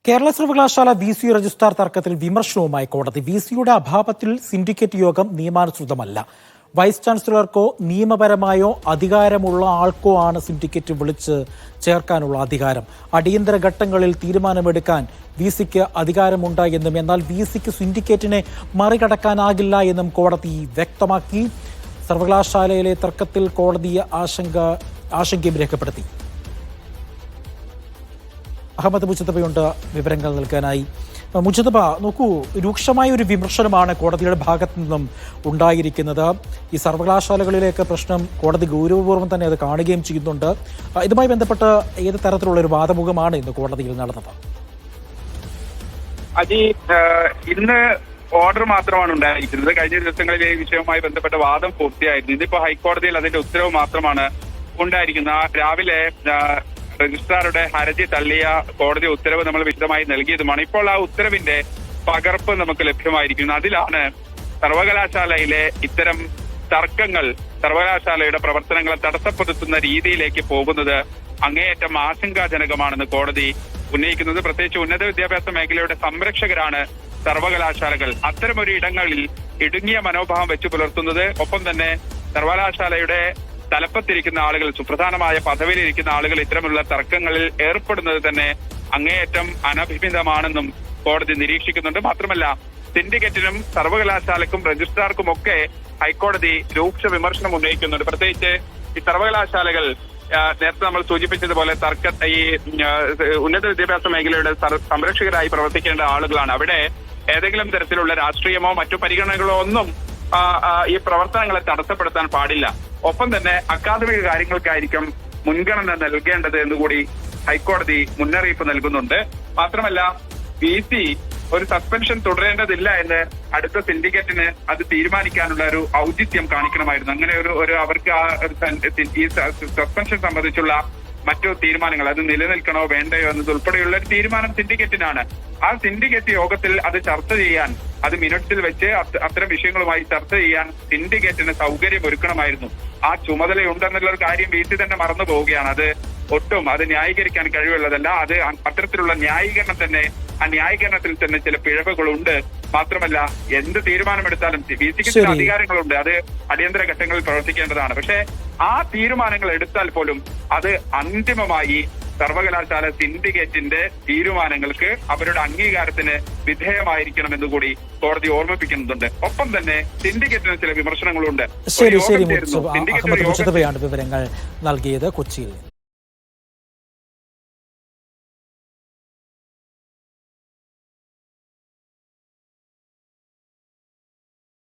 കേരള സർവകലാശാല VC registrar തർക്കത്തിൽ വിമർശനവുമായി കോടതി. VCയുടെ അഭാവത്തിൽ സിൻഡിക്കേറ്റ് യോഗം നിയമാനുസൃതമല്ല. വൈസ് ചാൻസലർക്കോ നിയമപരമായോ അധികാരമുള്ള ആൾക്കോ ആണ് സിൻഡിക്കേറ്റ് വിളിച്ച് ചേർക്കാനുള്ള അധികാരം. അടിയന്തര ഘട്ടങ്ങളിൽ തീരുമാനമെടുക്കാൻ VCക്ക് അധികാരമുണ്ട് എന്നും എന്നാൽ VCക്ക് സിൻഡിക്കേറ്റിനെ മറികടക്കാനാകില്ല എന്നും കോടതി വ്യക്തമാക്കി. സർവകലാശാലയിലെ തർക്കത്തിൽ കോടതി ആശങ്കയും രേഖപ്പെടുത്തി. അഹമ്മദ് മുജതബയുണ്ട് വിവരങ്ങൾ നൽകാനായി. മുജതബ, നോക്കൂ, രൂക്ഷമായ ഒരു വിമർശനമാണ് കോടതിയുടെ ഭാഗത്തു നിന്നും ഉണ്ടായിരിക്കുന്നത്. ഈ സർവകലാശാലകളിലേക്ക് പ്രശ്നം കോടതി ഗൗരവപൂർവ്വം തന്നെ അത് കാണുകയും ചെയ്യുന്നുണ്ട്. ഇതുമായി ബന്ധപ്പെട്ട് ഏത് തരത്തിലുള്ള ഒരു വാദമുഖമാണ് ഇന്ന് കോടതിയിൽ നടന്നത്? ഇന്ന് ഓർഡർ മാത്രമാണ് ഉണ്ടായിരിക്കുന്നത്. കഴിഞ്ഞ ദിവസങ്ങളിൽ ഈ വിഷയവുമായി ബന്ധപ്പെട്ട വാദം പൂർത്തിയായിരുന്നു. ഇതിപ്പോ ഹൈക്കോടതിയിൽ അതിന്റെ ഉത്തരവ് മാത്രമാണ് ഉണ്ടായിരിക്കുന്നത്. രാവിലെ രജിസ്ട്രാറുടെ ഹർജി തള്ളിയ കോടതി ഉത്തരവ് നമ്മൾ വിശദമായി നൽകിയതുമാണ്. ഇപ്പോൾ ആ ഉത്തരവിന്റെ പകർപ്പ് നമുക്ക് ലഭ്യമായിരിക്കുന്നു. അതിലാണ് സർവകലാശാലയിലെ ഇത്തരം തർക്കങ്ങൾ സർവകലാശാലയുടെ പ്രവർത്തനങ്ങളെ തടസ്സപ്പെടുത്തുന്ന രീതിയിലേക്ക് പോകുന്നത് അങ്ങേയറ്റം ആശങ്കാജനകമാണെന്ന് കോടതി ഉന്നയിക്കുന്നത്. പ്രത്യേകിച്ച് ഉന്നത വിദ്യാഭ്യാസ മേഖലയുടെ സംരക്ഷകരാണ് സർവകലാശാലകൾ. അത്തരമൊരു ഇടങ്ങളിൽ ഇടുങ്ങിയ മനോഭാവം വെച്ചു പുലർത്തുന്നത്, ഒപ്പം തന്നെ സർവകലാശാലയുടെ തലപ്പത്തിരിക്കുന്ന ആളുകൾ, സുപ്രധാനമായ പദവിയിലിരിക്കുന്ന ആളുകൾ ഇത്തരമുള്ള തർക്കങ്ങളിൽ ഏർപ്പെടുന്നത് തന്നെ അങ്ങേയറ്റം അനഭിമിതമാണെന്നും കോടതി നിരീക്ഷിക്കുന്നുണ്ട്. മാത്രമല്ല, സിൻഡിക്കേറ്റിനും സർവകലാശാലക്കും രജിസ്ട്രാർക്കും ഒക്കെ ഹൈക്കോടതി രൂക്ഷ വിമർശനം ഉന്നയിക്കുന്നുണ്ട്. പ്രത്യേകിച്ച് ഈ സർവകലാശാലകൾ നേരത്തെ നമ്മൾ സൂചിപ്പിച്ചതുപോലെ ഈ ഉന്നത വിദ്യാഭ്യാസ മേഖലയുടെ സംരക്ഷകരായി പ്രവർത്തിക്കേണ്ട ആളുകളാണ്. അവിടെ ഏതെങ്കിലും തരത്തിലുള്ള രാഷ്ട്രീയമോ മറ്റു പരിഗണനകളോ ഒന്നും ഈ പ്രവർത്തനങ്ങളെ തടസ്സപ്പെടുത്താൻ പാടില്ല. ഒപ്പം തന്നെ അക്കാദമിക കാര്യങ്ങൾക്കായിരിക്കും മുൻഗണന നൽകേണ്ടത് എന്നുകൂടി ഹൈക്കോടതി മുന്നറിയിപ്പ് നൽകുന്നുണ്ട്. മാത്രമല്ല, VC ഒരു സസ്പെൻഷൻ തുടരേണ്ടതില്ല എന്ന് അടുത്ത സിൻഡിക്കേറ്റിന് അത് തീരുമാനിക്കാനുള്ള ഒരു ഔചിത്യം കാണിക്കണമായിരുന്നു. അങ്ങനെ ഒരു അവർക്ക് ഈ സസ്പെൻഷൻ സംബന്ധിച്ചുള്ള മറ്റു തീരുമാനങ്ങൾ, അത് നിലനിൽക്കണോ വേണ്ടയോ എന്നതുൾപ്പെടെയുള്ള ഒരു തീരുമാനം സിൻഡിക്കേറ്റിനാണ്. ആ സിൻഡിക്കേറ്റ് യോഗത്തിൽ അത് ചർച്ച ചെയ്യാൻ, അത് മിനിറ്റ്സിൽ വെച്ച് അത്തരം വിഷയങ്ങളുമായി ചർച്ച ചെയ്യാൻ സിൻഡിക്കേറ്റിന് സൗകര്യം ഒരുക്കണമായിരുന്നു. ആ ചുമതലയുണ്ടെന്നുള്ള ഒരു കാര്യം VC തന്നെ മറന്നു പോവുകയാണ്. അത് ഒട്ടും അത് ന്യായീകരിക്കാൻ കഴിവുള്ളതല്ല. അത് അത്തരത്തിലുള്ള ന്യായീകരണം തന്നെ, ആ ന്യായീകരണത്തിൽ തന്നെ ചില പിഴവുകളുണ്ട്. മാത്രമല്ല, എന്ത് തീരുമാനമെടുത്താലും VCക്ക് ചില അധികാരങ്ങളുണ്ട്. അത് അടിയന്തര ഘട്ടങ്ങളിൽ പ്രവർത്തിക്കേണ്ടതാണ്. പക്ഷേ ആ തീരുമാനങ്ങൾ എടുത്താൽ പോലും അത് അന്തിമമായി സർവകലാശാല സിൻഡിക്കേറ്റിന്റെ തീരുമാനങ്ങൾക്ക് അവരുടെ അംഗീകാരത്തിന് വിധേയമായിരിക്കണമെന്ന് കൂടി കോടതി ഓർമ്മിപ്പിക്കുന്നുണ്ട്. ഒപ്പം തന്നെ സിൻഡിക്കേറ്റിന് ചില വിമർശനങ്ങളുണ്ട്. ശരി, വിവരങ്ങൾ നൽകിയത് കൊച്ചിയിൽ.